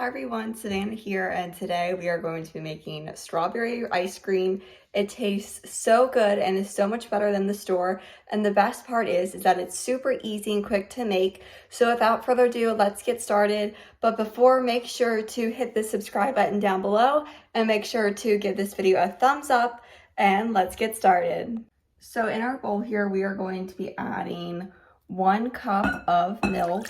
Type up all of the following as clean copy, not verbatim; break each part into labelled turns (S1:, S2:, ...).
S1: Hi everyone, Savannah here, and today we are going to be making strawberry ice cream. It tastes so good and is so much better than the store, and the best part is that it's super easy and quick to make. So without further ado, let's get started. But before, make sure to hit the subscribe button down below and make sure to give this video a thumbs up, and let's get started. So in our bowl here, we are going to be adding 1 cup of milk,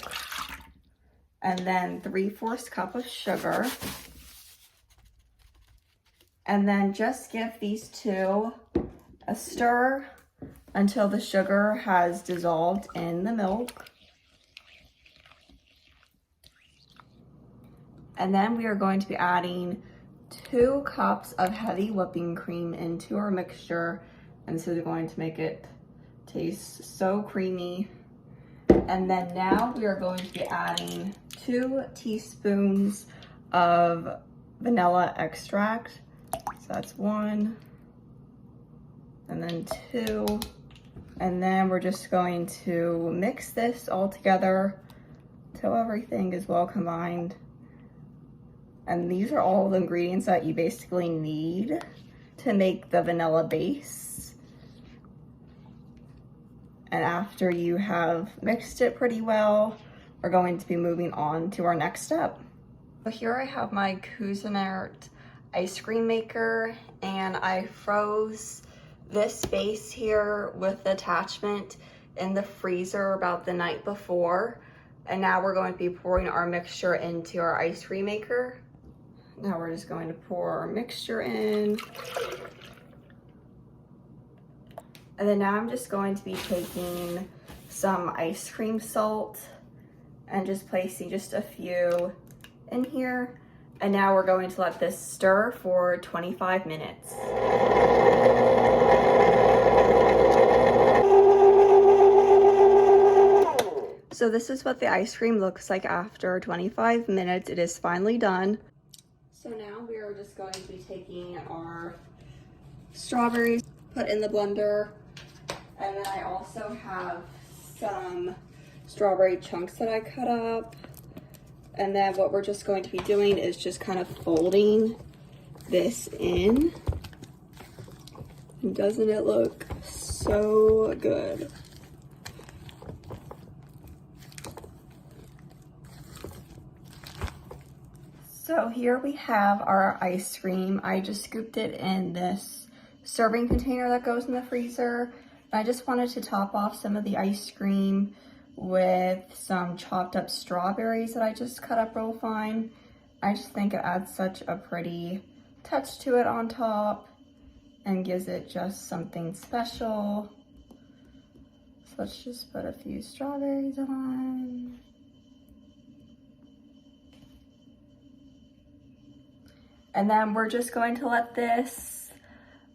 S1: and then 3/4 cup of sugar. And then just give these two a stir until the sugar has dissolved in the milk. And then we are going to be adding 2 cups of heavy whipping cream into our mixture. And this is going to make it taste so creamy. And then now we are going to be adding 2 teaspoons of vanilla extract. So that's 1, and then 2. And then we're just going to mix this all together till everything is well combined. And these are all the ingredients that you basically need to make the vanilla base. And after you have mixed it pretty well, we're going to be moving on to our next step. So here I have my Cuisinart ice cream maker, and I froze this base here with the attachment in the freezer about the night before. And now we're going to be pouring our mixture into our ice cream maker. Now we're just going to pour our mixture in. And then now I'm just going to be taking some ice cream salt and just placing just a few in here. And now we're going to let this stir for 25 minutes. So this is what the ice cream looks like after 25 minutes. It is finally done. So now we are just going to be taking our strawberries, put in the blender. And then I also have some strawberry chunks that I cut up. And then what we're just going to be doing is just kind of folding this in. And doesn't it look so good? So here we have our ice cream. I just scooped it in this serving container that goes in the freezer. I just wanted to top off some of the ice cream with some chopped up strawberries that I just cut up real fine. I just think it adds such a pretty touch to it on top and gives it just something special. So let's just put a few strawberries on. And then we're just going to let this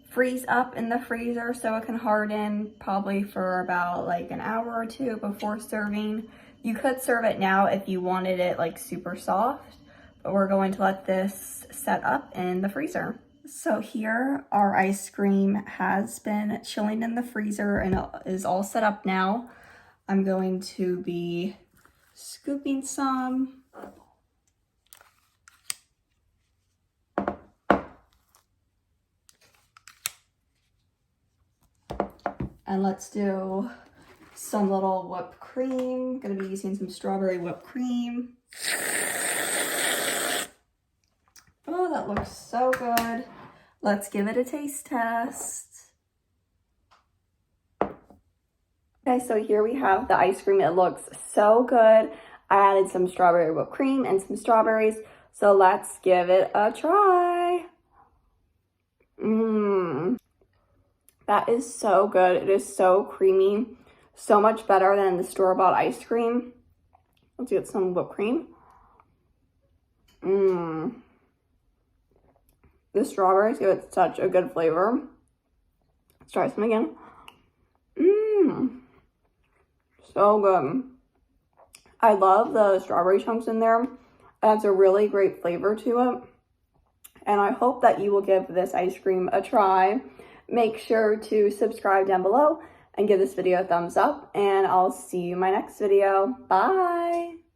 S1: freeze up in the freezer so it can harden, probably for about like an hour or 2 before serving. You could serve it now if you wanted it like super soft, but we're going to let this set up in the freezer. So here our ice cream has been chilling in the freezer and it is all set up now. I'm going to be scooping some. And let's do some little whipped cream. Gonna be using some strawberry whipped cream. Oh, that looks so good. Let's give it a taste test. Okay, so here we have the ice cream. It looks so good. I added some strawberry whipped cream and some strawberries. So let's give it a try. That is so good. It is so creamy. So much better than the store-bought ice cream. Let's get some whipped cream. The strawberries give it such a good flavor. Let's try some again. So good. I love the strawberry chunks in there. It adds a really great flavor to it. And I hope that you will give this ice cream a try. Make sure to subscribe down below and give this video a thumbs up, and I'll see you in my next video. Bye!